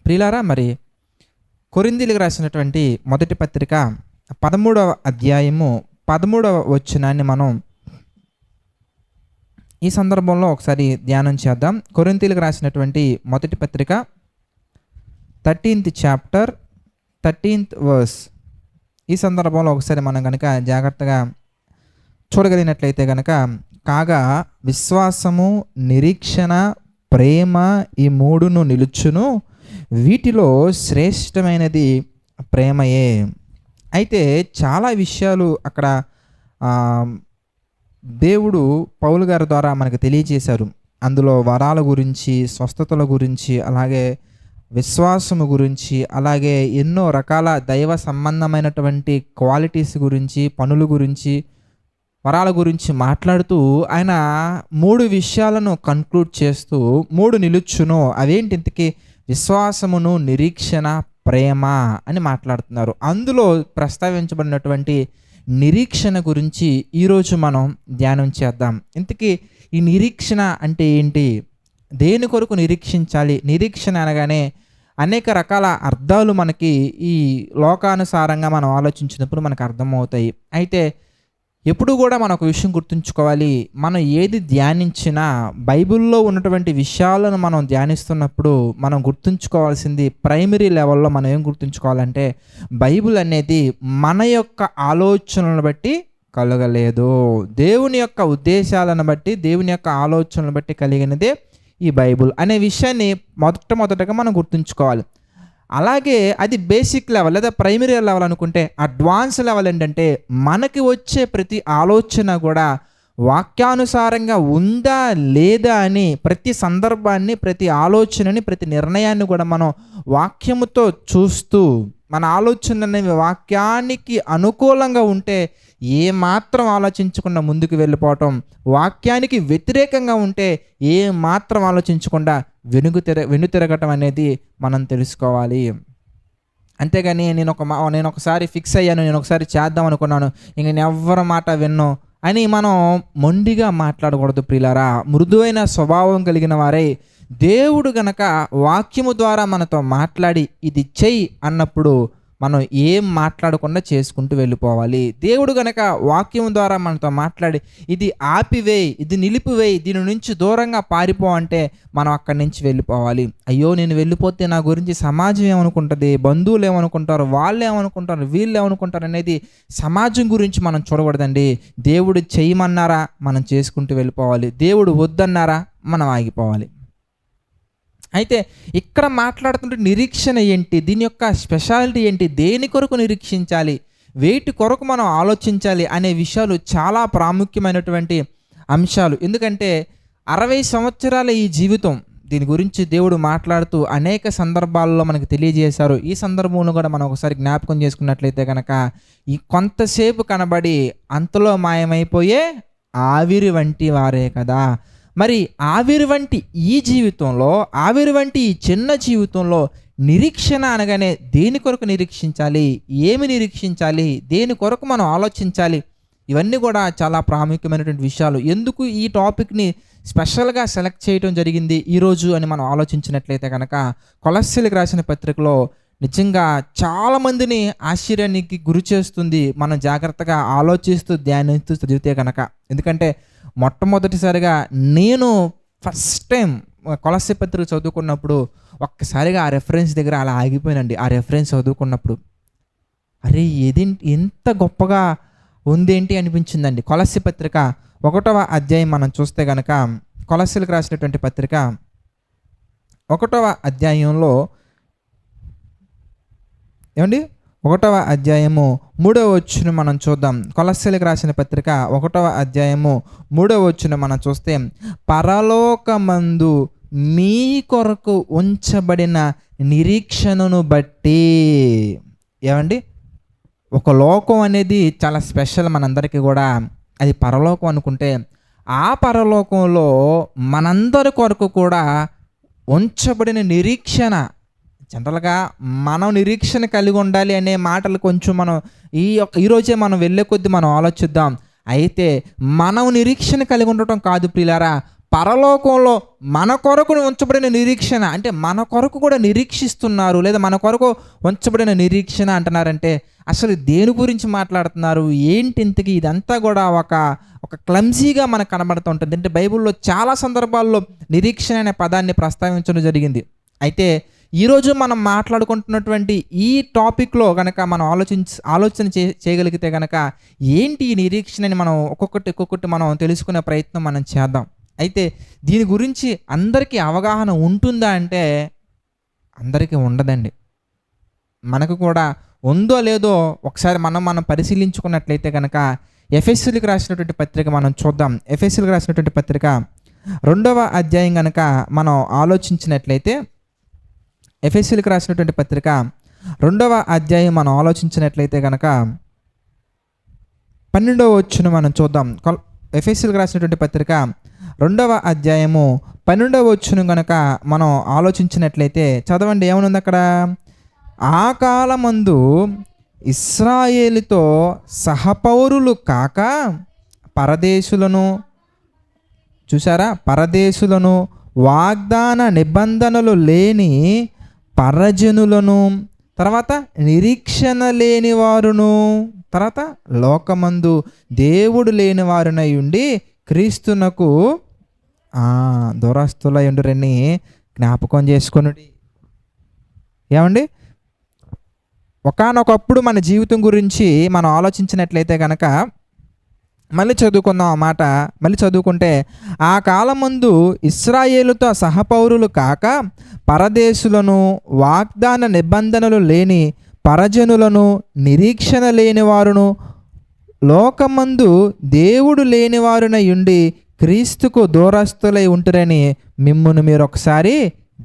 ప్రియులారా, మరి కొరింథీయులకు రాసినటువంటి మొదటి పత్రిక 13వ అధ్యాయము 13వ వచనాన్ని మనం ఈ సందర్భంలో ఒకసారి ధ్యానం చేద్దాం. కొరింథీయులకు రాసినటువంటి మొదటి పత్రిక 13th చాప్టర్ 13th వర్స్. ఈ సందర్భంలో ఒకసారి మనం కనుక జాగ్రత్తగా చూడగలిగినట్లయితే కనుక, కాగా విశ్వాసము, నిరీక్షణ, ప్రేమ ఈ మూడును నిలుచును, వీటిలో శ్రేష్టమైనది ప్రేమయే. అయితే చాలా విషయాలు అక్కడ దేవుడు పౌలు గారి ద్వారా మనకు తెలియజేశారు. అందులో వరాల గురించి, స్వస్థతల గురించి, అలాగే విశ్వాసము గురించి, అలాగే ఎన్నో రకాల దైవ సంబంధమైనటువంటి క్వాలిటీస్ గురించి, పనుల గురించి, వరాల గురించి మాట్లాడుతూ ఆయన 3 విషయాలను కన్క్లూడ్ చేస్తూ 3 నిలుచును, అవేంటి ఇంతకీ? విశ్వాసమును, నిరీక్షణ, ప్రేమ అని మాట్లాడుతున్నారు. అందులో ప్రస్తావించబడినటువంటి నిరీక్షణ గురించి ఈరోజు మనం ధ్యానం చేద్దాం. ఇంతకీ ఈ నిరీక్షణ అంటే ఏంటి? దేని కొరకు నిరీక్షించాలి? నిరీక్షణ అనగానే అనేక రకాల అర్థాలు మనకి ఈ లోకానుసారంగా మనం ఆలోచించినప్పుడు మనకు అర్థమవుతాయి. అయితే ఎప్పుడు కూడా మనం ఒక విషయం గుర్తుంచుకోవాలి. మనం ఏది ధ్యానించినా బైబిల్లో ఉన్నటువంటి విషయాలను మనం ధ్యానిస్తున్నప్పుడు మనం గుర్తుంచుకోవాల్సింది ప్రైమరీ లెవెల్లో మనం ఏం గుర్తుంచుకోవాలంటే, బైబిల్ అనేది మన యొక్క ఆలోచనలను బట్టి కలగలేదు, దేవుని యొక్క ఉద్దేశాలను బట్టి, దేవుని యొక్క ఆలోచనలను బట్టి కలిగినదే ఈ బైబిల్ అనే విషయాన్ని మొదటగా మనం గుర్తుంచుకోవాలి. అలాగే అది బేసిక్ లెవెల్ లేదా ప్రైమరీ లెవెల్ అనుకుంటే, అడ్వాన్స్ లెవెల్ ఏంటంటే మనకి వచ్చే ప్రతి ఆలోచన కూడా వాక్యానుసారంగా ఉందా లేదా అని ప్రతి సందర్భాన్ని, ప్రతి ఆలోచనని, ప్రతి నిర్ణయాన్ని కూడా మనం వాక్యముతో చూస్తూ, మన ఆలోచన అనేవి వాక్యానికి అనుకూలంగా ఉంటే ఏ మాత్రం ఆలోచించకుండా ముందుకు వెళ్ళిపోవటం, వాక్యానికి వ్యతిరేకంగా ఉంటే ఏ మాత్రం ఆలోచించకుండా వెనుతిరగటం అనేది మనం తెలుసుకోవాలి. అంతేగాని నేను ఒకసారి ఫిక్స్ అయ్యాను, నేను ఒకసారి చేద్దాం అనుకున్నాను, ఇంక నేను ఎవ్వరి మాట విన్ను అని మనం మొండిగా మాట్లాడకూడదు ప్రియులారా. మృదువైన స్వభావం కలిగిన వారే దేవుడు గనక వాక్యము ద్వారా మనతో మాట్లాడి ఇది చెయ్యి అన్నప్పుడు మనం ఏం మాట్లాడకుండా చేసుకుంటూ వెళ్ళిపోవాలి. దేవుడు గనక వాక్యం ద్వారా మనతో మాట్లాడి ఇది ఆపివేయి, ఇది నిలిపివేయి, దీని నుంచి దూరంగా పారిపో అంటే మనం అక్కడి నుంచి వెళ్ళిపోవాలి. అయ్యో నేను వెళ్ళిపోతే నా గురించి సమాజం ఏమనుకుంటుంది, బంధువులు ఏమనుకుంటారు, వాళ్ళు ఏమనుకుంటారు, వీళ్ళు ఏమనుకుంటారు అనేది సమాజం గురించి మనం చూడకూడదండి. దేవుడు చేయమన్నారా మనం చేసుకుంటూ వెళ్ళిపోవాలి, దేవుడు వద్దన్నారా మనం ఆగిపోవాలి. అయితే ఇక్కడ మాట్లాడుతుంటే నిరీక్షణ ఏంటి, దీని యొక్క స్పెషాలిటీ ఏంటి, దేని కొరకు నిరీక్షించాలి, వేటి కొరకు మనం ఆలోచించాలి అనే విషయాలు చాలా ప్రాముఖ్యమైనటువంటి అంశాలు. ఎందుకంటే 60 సంవత్సరాల ఈ జీవితం, దీని గురించి దేవుడు మాట్లాడుతూ అనేక సందర్భాల్లో మనకు తెలియజేశారు. ఈ సందర్భంలో కూడా మనం ఒకసారి జ్ఞాపకం చేసుకున్నట్లయితే కనుక, ఈ కొంతసేపు కనబడి అంతలో మాయమైపోయే ఆవిరి వంటి వారే కదా. మరి ఆవిరి వంటి ఈ జీవితంలో, ఆవిరి వంటి ఈ చిన్న జీవితంలో నిరీక్షణ అనగానే దేని కొరకు నిరీక్షించాలి, ఏమి నిరీక్షించాలి, దేని కొరకు మనం ఆలోచించాలి, ఇవన్నీ కూడా చాలా ప్రాముఖ్యమైనటువంటి విషయాలు. ఎందుకు ఈ టాపిక్ని స్పెషల్గా సెలెక్ట్ చేయడం జరిగింది ఈరోజు అని మనం ఆలోచించినట్లయితే కనుక, కొలస్సీలకు రాసిన పత్రికలో నిజంగా చాలామందిని ఆశ్చర్యానికి గురి చేస్తుంది మనం జాగ్రత్తగా ఆలోచిస్తూ ధ్యానిస్తూ చదివితే కనుక. ఎందుకంటే మొట్టమొదటిసారిగా నేను ఫస్ట్ టైం కొలస్సీ పత్రిక చదువుకున్నప్పుడు ఒక్కసారిగా ఆ రెఫరెన్స్ దగ్గర అలా ఆగిపోయినండి. ఆ రెఫరెన్స్ చదువుకున్నప్పుడు అరే ఇది ఎంత గొప్పగా ఉందేంటి అనిపించిందండి. కొలస్సీ పత్రిక 1వ అధ్యాయం మనం చూస్తే కనుక, కొలస్సీలకు రాసినటువంటి పత్రిక 1వ అధ్యాయంలో ఏమండి 1వ అధ్యాయము 3వ వచనం మనం చూద్దాం. కొలస్సీలకు రాసిన పత్రిక 1వ అధ్యాయము 3వ వచనం మనం చూస్తే, పరలోకమందు మీ కొరకు ఉంచబడిన నిరీక్షణను బట్టి. ఏమండి, ఒక లోకం అనేది చాలా స్పెషల్ మనందరికీ కూడా, అది పరలోకం అనుకుంటే, ఆ పరలోకంలో మనందరి కొరకు కూడా ఉంచబడిన నిరీక్షణ. జనరల్గా మనం నిరీక్షణ కలిగి ఉండాలి అనే మాటలు కొంచెం మనం ఈరోజే మనం వెళ్ళే కొద్దీ మనం ఆలోచిద్దాం. అయితే మనం నిరీక్షణ కలిగి ఉండటం కాదు ప్రియులారా, పరలోకంలో మన కొరకు ఉంచబడిన నిరీక్షణ అంటే మన కొరకు కూడా నిరీక్షిస్తున్నారు, లేదా మన కొరకు ఉంచబడిన నిరీక్షణ అంటున్నారంటే అసలు దేని గురించి మాట్లాడుతున్నారు, ఏంటి ఇంతకీ? ఇదంతా కూడా ఒక క్లమ్జీగా మనకు కనబడుతూ ఉంటుంది. అంటే బైబిల్లో చాలా సందర్భాల్లో నిరీక్షణ అనే పదాన్ని ప్రస్తావించడం జరిగింది. అయితే ఈరోజు మనం మాట్లాడుకుంటున్నటువంటి ఈ టాపిక్లో కనుక మనం ఆలోచన చేయగలిగితే కనుక ఏంటి ఈ నిరీక్షణని మనం ఒక్కొక్కటి మనం తెలుసుకునే ప్రయత్నం మనం చేద్దాం. అయితే దీని గురించి అందరికీ అవగాహన ఉంటుందా అంటే అందరికీ ఉండదండి. మనకు కూడా ఉందో లేదో ఒకసారి మనం పరిశీలించుకున్నట్లయితే కనుక ఎఫెసీయులకు రాసినటువంటి పత్రిక మనం చూద్దాం. ఎఫెసీయులకు రాసినటువంటి పత్రిక 2వ అధ్యాయం కనుక మనం ఆలోచించినట్లయితే, ఎఫెసీయులకు రాసినటువంటి పత్రిక 2వ అధ్యాయం మనం ఆలోచించినట్లయితే కనుక 12వ వచనం మనం చూద్దాం. ఎఫెసీయులకు రాసినటువంటి పత్రిక 2వ అధ్యాయము 12వ వచనం కనుక మనం ఆలోచించినట్లయితే చదవండి, ఏమనుంది అక్కడ? ఆ కాలమందు ఇశ్రాయేలుతో సహపౌరులు కాక పరదేశులను, చూసారా, పరదేశులను, వాగ్దాన నిబంధనలు లేని పరజనులను, తర్వాత నిరీక్షణ లేని వారును, తర్వాత లోకమందు దేవుడు లేని వారునై ఉండి క్రీస్తునకు దురస్తులై ఉండురని జ్ఞాపకం చేసుకొనుడి. ఏమండి, ఒకానొకప్పుడు మన జీవితం గురించి మనం ఆలోచించినట్లయితే కనుక మళ్ళీ చదువుకుందాం ఆ మాట. మళ్ళీ చదువుకుంటే, ఆ కాలమందు ఇశ్రాయేలుతో సహపౌరులు కాక పరదేశులను, వాగ్దాన నిబంధనలు లేని పరజనులను, నిరీక్షణ లేని వారును, లోకమందు దేవుడు లేని వారునై ఉండి క్రీస్తుకు దూరస్తులై ఉంటురని మిమ్మును మీరు ఒకసారి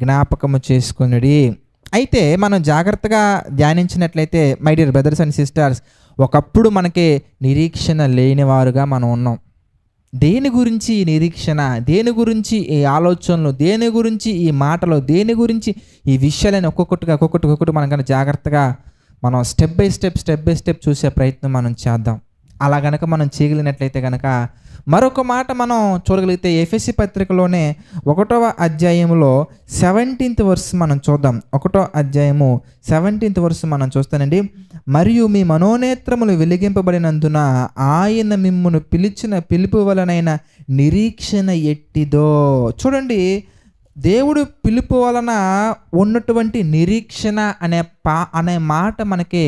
జ్ఞాపకము చేసుకొనుడి. అయితే మనం జాగ్రత్తగా ధ్యానించినట్లయితే my dear brothers and sisters, ఒకప్పుడు మనకి నిరీక్షణ లేనివారుగా మనం ఉన్నాం. దేని గురించి ఈ నిరీక్షణ, దేని గురించి ఈ ఆలోచనలు, దేని గురించి ఈ మాటలు, దేని గురించి ఈ విషయాలను ఒక్కొక్కటి మనం కనుక జాగ్రత్తగా మనం స్టెప్ బై స్టెప్ చూసే ప్రయత్నం మనం చేద్దాం. అలా గనక మనం చేయగలిగినట్లయితే కనుక మరొక మాట మనం చూడగలిగితే ఎఫెసీ పత్రికలోనే 1వ అధ్యాయంలో 17th వర్స్ మనం చూద్దాం. 1వ అధ్యాయము 17th వర్స్ మనం చూస్తానండి. మరియు మీ మనోనేత్రములు వెలిగింపబడినందున ఆయన మిమ్మును పిలిచిన పిలుపు వలనైన నిరీక్షణ ఎట్టిదో. చూడండి, దేవుడు పిలుపు వలన ఉన్నటువంటి నిరీక్షణ అనే మాట మనకి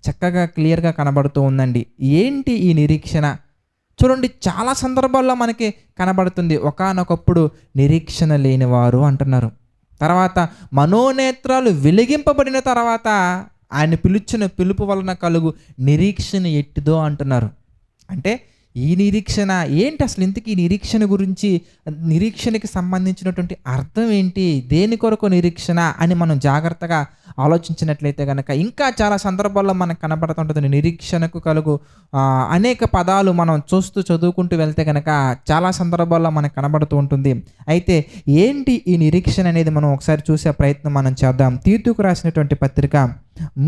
చక్కగా క్లియర్గా కనబడుతూ ఉందండి. ఏంటి ఈ నిరీక్షణ? చూడండి, చాలా సందర్భాల్లో మనకి కనబడుతుంది. ఒకానొకప్పుడు నిరీక్షణ లేనివారు అంటున్నారు. తర్వాత మనోనేత్రాలు వెలిగింపబడిన తర్వాత ఆయన పిలిచిన పిలుపు వలన కలుగు నిరీక్షణ ఎట్టిదో అంటున్నారు. అంటే ఈ నిరీక్షణ ఏంటి? అసలు ఇంతకీ ఈ నిరీక్షణ గురించి, నిరీక్షణకి సంబంధించినటువంటి అర్థం ఏంటి, దేని కొరకు నిరీక్షణ అని మనం జాగ్రత్తగా ఆలోచించినట్లయితే కనుక ఇంకా చాలా సందర్భాల్లో మనకు కనబడుతుంటుంది. నిరీక్షణకు కలుగు అనేక పదాలు మనం చదువుకుంటూ వెళ్తే కనుక చాలా సందర్భాల్లో మనకు కనబడుతూ ఉంటుంది. అయితే ఏంటి ఈ నిరీక్షణ అనేది మనం ఒకసారి చూసే ప్రయత్నం మనం చేద్దాం. తీతుకు రాసినటువంటి పత్రిక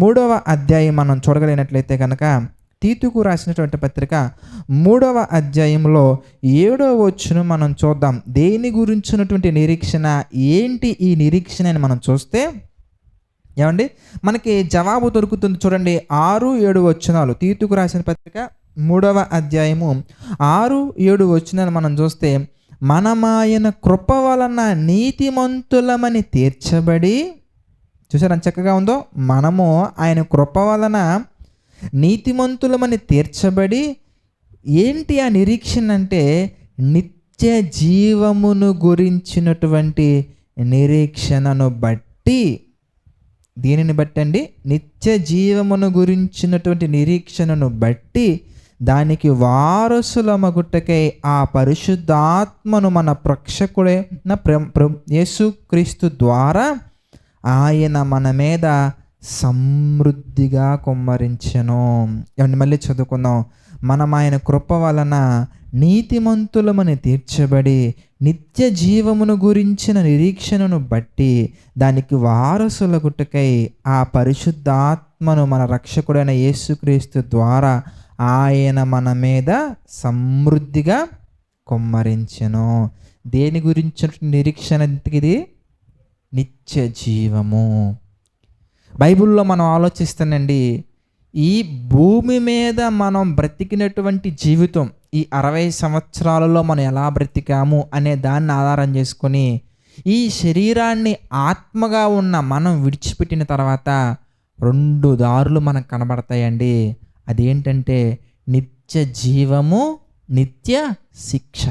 3వ అధ్యాయం మనం చూడగలిగినట్లయితే కనుక, తీతుకు రాసినటువంటి పత్రిక 3వ అధ్యాయంలో 7వ వచనం మనం చూద్దాం. దేని గురించినటువంటి నిరీక్షణ, ఏంటి ఈ నిరీక్షణ అని మనం చూస్తే ఏమండి మనకి జవాబు దొరుకుతుంది. చూడండి, 6-7 వచనాలు. తీతుకు రాసిన పత్రిక 3వ అధ్యాయము 6-7 వచనాలు మనం చూస్తే, మనమాయన కృప వలన నీతిమంతులమని తీర్చబడి, చూసారా చక్కగా ఉందో, మనము ఆయన కృప వలన నీతిమంతులమని తీర్చబడి, ఏంటి ఆ నిరీక్షణ అంటే నిత్య జీవమును గురించినటువంటి నిరీక్షణను బట్టి. దీనిని బట్టి అండి, నిత్య జీవమును గురించినటువంటి నిరీక్షణను బట్టి దానికి వారసులమగుటకై ఆ పరిశుద్ధాత్మను మన రక్షకుడైన యేసుక్రీస్తు ద్వారా ఆయన మన మీద సమృద్ధిగా కుమ్మరించెను. ఏమండి, మళ్ళీ చదువుకుందాం. మనం ఆయన కృప వలన నీతిమంతులమని తీర్చబడి నిత్య జీవమును గురించిన నిరీక్షణను బట్టి దానికి వారసులగుటకై ఆ పరిశుద్ధాత్మను మన రక్షకుడైన యేసుక్రీస్తు ద్వారా ఆయన మన మీద సమృద్ధిగా కుమ్మరించెను. దేని గురించి నిరీక్షణ ఇది? నిత్య జీవము. బైబిల్లో మనం ఆలోచిస్తానండి, ఈ భూమి మీద మనం బ్రతికినటువంటి జీవితం, ఈ 60 సంవత్సరాలలో మనం ఎలా బ్రతికాము అనే దాన్ని ఆధారం చేసుకొని, ఈ శరీరాన్ని ఆత్మగా ఉన్న మనం విడిచిపెట్టిన తర్వాత 2 దారులు మనకు కనబడతాయండి. అదేంటంటే నిత్య జీవము, నిత్య శిక్ష.